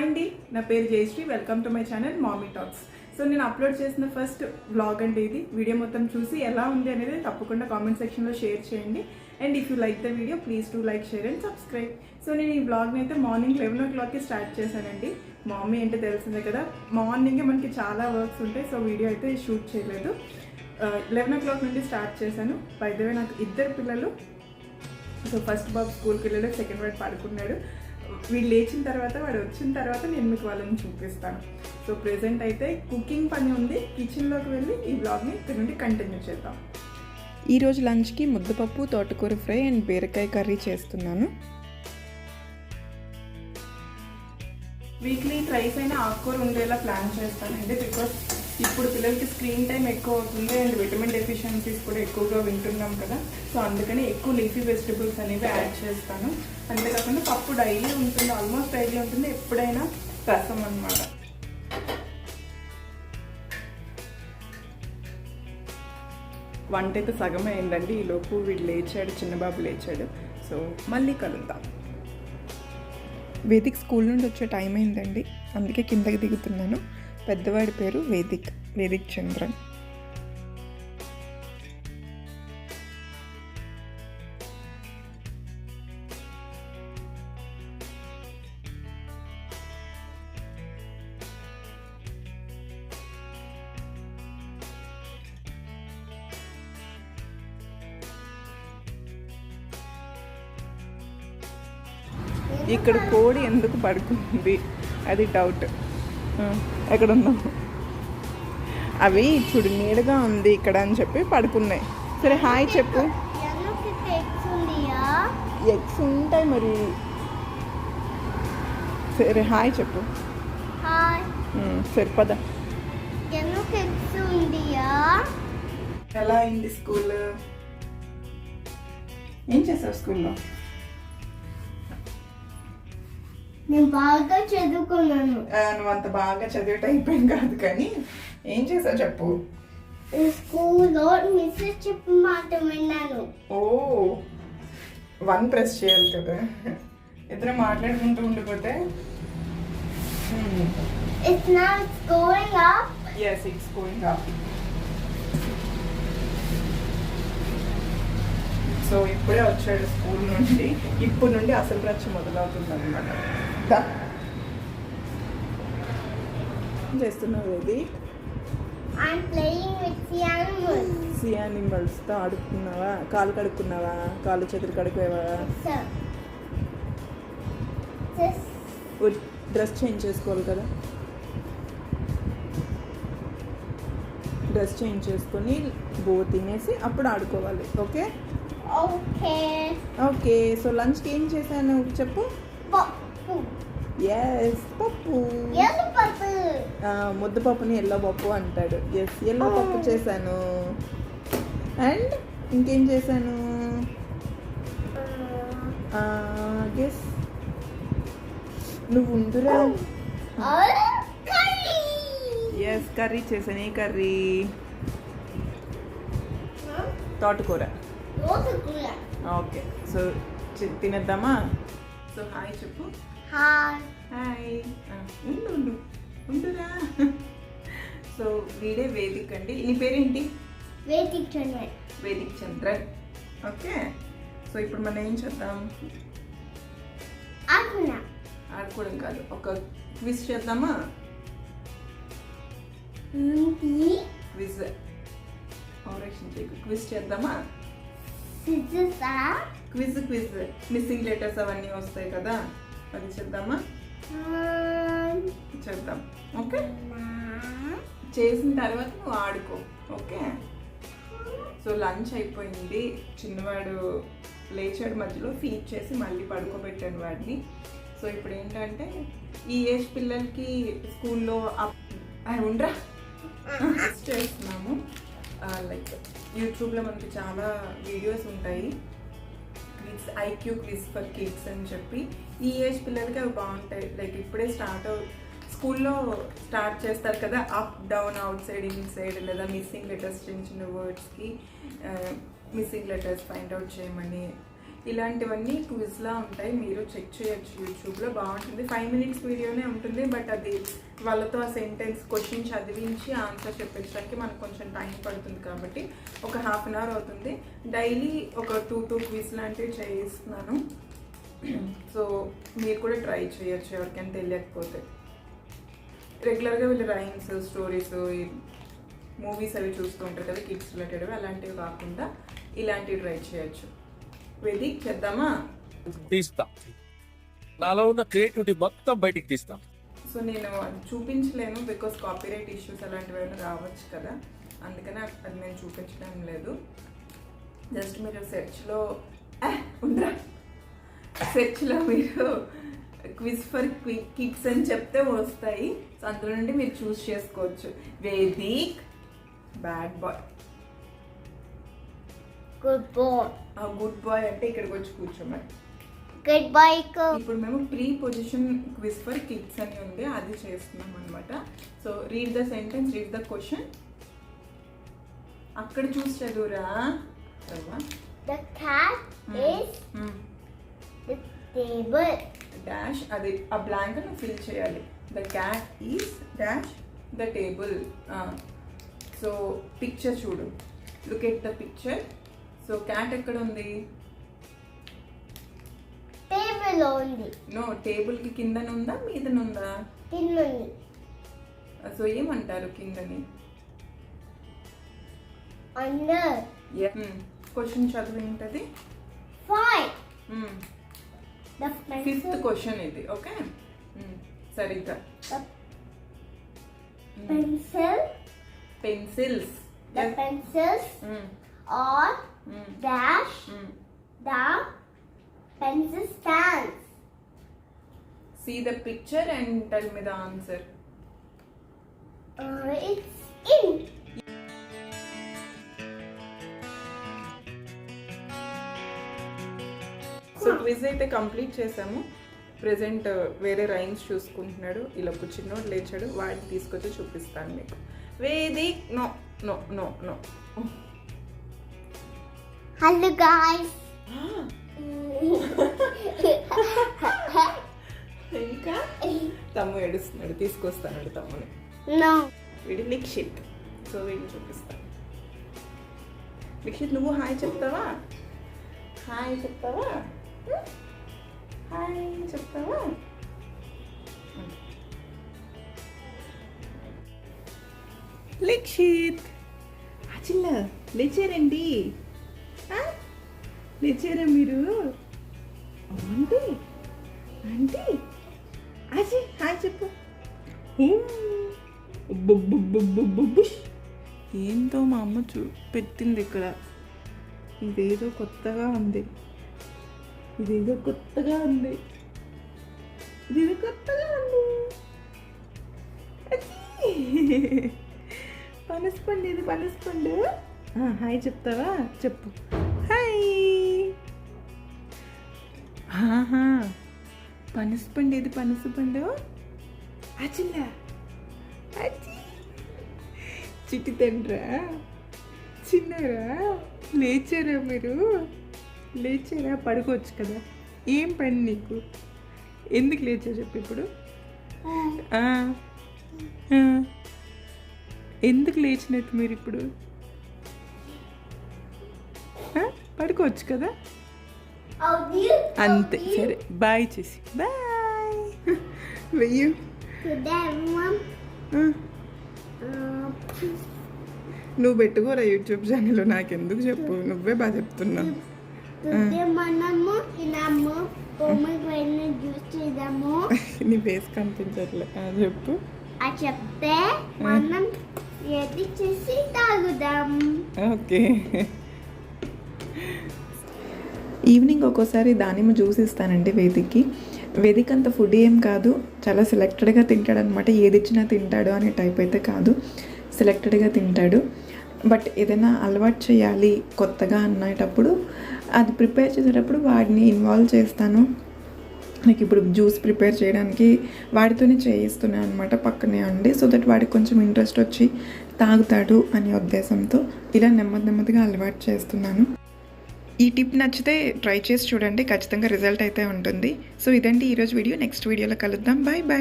అండి, నా పేరు Jayashree. Welcome to my channel mommy talks. So నేను అప్లోడ్ చేసిన ఫస్ట్ వ్లాగ్ అంటే ఇది. వీడియో మొత్తం చూసి ఎలా ఉంది అనేది తప్పకుండా కామెంట్ సెక్షన్లో షేర్ చేయండి. And if you like the video please to like, share and subscribe. So నేను ఈ వ్లాగ్ని అయితే మార్నింగ్ 11 o'clockకి స్టార్ట్ చేశానండి. మమ్మీ అంటే తెలిసిందే కదా, మార్నింగే మనకి చాలా వర్క్స్ ఉంటాయి. సో వీడియో అయితే షూట్ చేయలేదు. 11 o'clock నుండి స్టార్ట్ చేశాను. బై ద వే నాకు ఇద్దరు పిల్లలు. సో ఫస్ట్ బాబు స్కూల్కి వెళ్ళాడు, సెకండ్ వాడు పడుకున్నాడు. వీళ్ళు లేచిన తర్వాత, వాడు వచ్చిన తర్వాత నేను మీకు వాళ్ళని చూపిస్తాను. సో ప్రెజెంట్ అయితే కుకింగ్ పని ఉంది. కిచెన్లోకి వెళ్ళి ఈ బ్లాగ్ని ఇక్కడ నుండి కంటిన్యూ చేద్దాం. ఈరోజు లంచ్కి ముద్దపప్పు, తోటకూర ఫ్రై అండ్ బీరకాయ కర్రీ చేస్తున్నాను. వీక్లీ ట్రైస్ అయినా ఆకుకూర ఉండేలా ప్లాన్ చేస్తానండి. బికాస్ ఇప్పుడు పిల్లలకి స్క్రీన్ టైం ఎక్కువ అవుతుంది అండ్ విటమిన్ డెఫిషియన్సీస్ కూడా ఎక్కువగా వింటున్నాం కదా. సో అందుకని ఎక్కువ లీఫీ వెజిటబుల్స్ అనేవి యాడ్ చేస్తాను. అంతేకాకుండా పప్పు డైలీ ఉంటుంది, ఆల్మోస్ట్ డైలీ ఉంటుంది. ఎప్పుడైనా రసం అన్నమాట. వంట అయితే సగమే అయిందండి. ఈలోపు వీడు లేచాడు, చిన్నబాబు లేచాడు. సో మళ్ళీ కలుద్దాం. వేదిక్ స్కూల్ నుండి వచ్చే టైం అయిందండి, అందుకే కిందకి దిగుతున్నాను. పెద్దవాడి పేరు వేదిక్ చంద్రన్. ఇక్కడ కోడి ఎందుకు పడుకుంది అది డౌట్. ఎక్కడున్నావు? అవి చూడు నీడగా ఉంది ఇక్కడ అని చెప్పి పడుకున్నాయి. సరే హాయ్ చెప్పు. ఎగ్స్ ఉంటాయి మరి. సరే హాయ్ చెప్పు. సరిపద. ఎలా అయింది స్కూల్? ఏం చేసావు స్కూల్లో? నేను బాగా చదువుకున్నాను. నువ్వు అంత బాగా చదివేట అయిపోయింది కాదు, కానీ ఏం చేసావు చెప్పు. స్కూల్లో మిస్సెస్ చెప్పిన మాట విన్నాను. ఓ 1 ప్రెస్ చేయాలి కదా. ఇద్దరు మాట్లాడుకుంటూ ఉండిపోతే. It's now going up. Yes, it's going up. So ఇప్పుడే వచ్చాడు స్కూల్ నుండి. ఇప్పుడు నుండి అసలు రచ్చ మొదలవుతుంది అనమాట. చేస్తున్నావు ఇది? I'm playing with the animals. See యానిమల్స్తో ఆడుకున్నావా? కాలు కడుక్కున్నావా? కాలు చేతులు కడుక్కోవా? డ్రెస్ చేంజ్ చేసుకోవాలి కదా. డ్రెస్ చేంజ్ చేసుకొని తినేసి అప్పుడు ఆడుకోవాలి. Okay okay. సో లంచ్కి ఏం చేశాను చెప్పు. ఎస్ పప్పు. ముద్దపప్పుని ఎల్లో పప్పు అంటాడు. ఎస్ ఎల్లో పప్పు చేశాను. అండ్ ఇంకేం చేశాను? గెస్. నువ్వు ఉండురా. ఎస్ కర్రీ చేశాను. ఏ కర్రీ? తోటకూర. ఓకే. సో తినేద్దామా? సో హాయ్ చెప్పు. హాయ్. ఉండురా. సో వీడే వేదిక్ అండి. నీ పేరేంటి? వేదిక్ చంద్రన్. ఓకే. సో ఇప్పుడు మనం ఏం చేద్దాం? ఆడుకోవడం కాదు, ఒక క్విజ్ చేద్దామా? క్విజ్. ఆపరేషన్ చేయకు. క్విజ్ చేద్దామా? క్విజ్ మిస్సింగ్ లెటర్స్ అవన్నీ వస్తాయి కదా, అది చేద్దామా? చేద్దాం. ఓకే. చేసిన తర్వాత నువ్వు ఆడుకో. ఓకే. సో లంచ్ అయిపోయింది. చిన్నవాడు లేచాడు, మధ్యలో ఫీడ్ చేసి మళ్ళీ పడుకోబెట్టాను వాడిని. సో ఇప్పుడు ఏంటంటే ఈ ఏజ్ పిల్లలకి స్కూల్లో ఉండరా చేస్తున్నాము. లైక్ యూట్యూబ్లో మనకి చాలా వీడియోస్ ఉంటాయి. Quiz, IQ quiz for kids అని చెప్పి. ఈ ఏజ్ పిల్లలకి అవి బాగుంటాయి. లైక్ ఇప్పుడే స్కూల్లో స్టార్ట్ చేస్తారు కదా, up down, out side, in side, లేదా మిస్సింగ్ లెటర్స్, చిన్న చిన్న వర్డ్స్కి మిస్సింగ్ లెటర్స్ ఫైండ్ అవుట్ చేయమని ఇలాంటివన్నీ క్విజ్లా ఉంటాయి, మీరు చెక్ చేయొచ్చు యూట్యూబ్లో, బాగుంటుంది. 5 minutes వీడియోనే ఉంటుంది, బట్ అది వాళ్ళతో ఆ సెంటెన్స్ క్వశ్చన్ చదివించి ఆన్సర్ చెప్పించడానికి మనకు కొంచెం టైం పడుతుంది కాబట్టి ఒక 1/2 hour అవుతుంది. డైలీ ఒక 2 క్విజ్ లాంటివి చేయిస్తున్నాను. సో మీరు కూడా ట్రై చేయొచ్చు ఎవరికైనా తెలియకపోతే. రెగ్యులర్గా వీళ్ళు రైమ్స్, స్టోరీస్, మూవీస్ అవి చూస్తూ ఉంటారు కదా, కిడ్స్ రిలేటెడ్, అలాంటివి కాకుండా ఇలాంటివి ట్రై చేయొచ్చు. వేదిక్ చేద్దామా? తీస్తా, నాలో ఉన్న క్రియేటివిటీ మొత్తం బయటికి తీస్తా. సో నేను అది చూపించలేను, బికాస్ కాపీరైట్ ఇష్యూస్ అలాంటివి ఏమైనా రావచ్చు కదా, అందుకని అది నేను చూపించడం లేదు. జస్ట్ మీరు సెర్చ్లో మీరు క్విజ్ ఫర్ కిడ్స్ అని చెప్తే వస్తాయి. సో అందులో నుండి మీరు చూస్ చేసుకోవచ్చు. Vedik bad boy, Good boy. Good boy అంటే ఇక్కడికి వచ్చి కూర్చోమని. Good boy. ఇప్పుడు మేము preposition quiz for kids అని ఉంది, అది చేస్తున్నాం అనమాట. So read the sentence, read the question. అక్కడ చూసి చదువురా. The cat is the table. డాష్, అది ఆ బ్లాంక్ నువ్వు ఫిల్ చేయాలి. The cat is dash the table. So picture చూడు, look at the picture. So cat ఎక్కడ ఉంది? Table ఉంది. నో, టేబుల్కి కిందనుందా మీదనుందా? కింద ఉంది. సో ఏమంటారు కిందని? Under. క్వశ్చన్ చదువు ఏంటది? 5. The fifth pencil. క్వశ్చన్ ఇది. ఓకే, సరిగ్గా. The pencil. Pencils. The pencils are dash the pencil stands. See the picture and tell me the answer. It's in. So quiz అయితే complete చేసాము. Present వేరే rhymes చూసుకుంటున్నాడు. ఇలా చిన్నోడు లేచాడు, వాడిని తీసుకొచ్చి చూపిస్తాను మీకు. Vedic no no no no. Hello guys. ఇంకా తమ్ము ఏడుస్తున్నాడు, తీసుకొస్తాడు తమ్ముని. No. వీడి లిక్షిత్. సో వీడిని చూపిస్తాను. లిక్షిత్, నువ్వు హాయ్ చెప్తావా? హాయ్ చెప్తావా? హాయ్ చెప్తావా? లిక్షిత్, అచిల్ల లేచారండి. లేచారా మీరు? అంటే అంటే అజీ హాయ్ చెప్పు. ఏంటో మా అమ్మ పెట్టింది ఇక్కడ. ఇదేదో కొత్తగా ఉంది, ఇదేదో కొత్తగా ఉంది, ఇదేదో కొత్తగా ఉంది. పనసపండు, ఇది పనసపండు. హాయ్ చెప్తావా? చెప్పు హాయ్. పనసపండు, ఇది పనసపండు. అచిల్లా అచ్చి చిట్టి తండ్రా, చిన్నరా, లేచారా మీరు? లేచారా? పడుకోవచ్చు కదా, ఏం పని నీకు? ఎందుకు లేచా చెప్పు ఇప్పుడు. ఎందుకు లేచినట్టు మీరు ఇప్పుడు? పడుకోవచ్చు కదా, అంతే. సరే బాయ్ చేసి బాయ్ వెయ్యి. Today everyone. నువ్వు పెట్టుకోరా యూట్యూబ్ ఛానల్, నాకెందుకు చెప్పు, నువ్వే బాగా చెప్తున్నావు. Today మనము తిన్నాము, పొమగ్రానేట్ జ్యూస్ చేద్దాము. నీ ఫేస్ కనిపించట్లే, చెప్పు. అది చెప్తే మనం రెడీ చేసి తాగుదాం. ఓకే. ఈవినింగ్ ఒక్కోసారి దానిమ్మ జ్యూస్ ఇస్తానండి వేదిక్కి. వేదిక్ అంత ఫుడ్ ఏం కాదు, చాలా సెలెక్టెడ్గా తింటాడు అనమాట. ఏది ఇచ్చినా తింటాడు అనే టైప్ అయితే కాదు, సెలెక్టెడ్గా తింటాడు. బట్ ఏదైనా అలవాటు చేయాలి కొత్తగా అన్నటప్పుడు, అది ప్రిపేర్ చేసేటప్పుడు వాడిని ఇన్వాల్వ్ చేస్తాను. నాకు ఇప్పుడు జ్యూస్ ప్రిపేర్ చేయడానికి వాడితోనే చేయిస్తున్నాను అనమాట, పక్కనే ఉండి. సో దట్ వాడికి కొంచెం ఇంట్రెస్ట్ వచ్చి తాగుతాడు అనే ఉద్దేశంతో ఇలా నెమ్మదిగా అలవాటు చేస్తున్నాను. ఈ టిప్ నచ్చితే ట్రై చేసి చూడండి, ఖచ్చితంగా రిజల్ట్ అయితే ఉంటుంది. సో ఇదండి ఈరోజు వీడియో. నెక్స్ట్ వీడియోలో కలుద్దాం. Bye bye.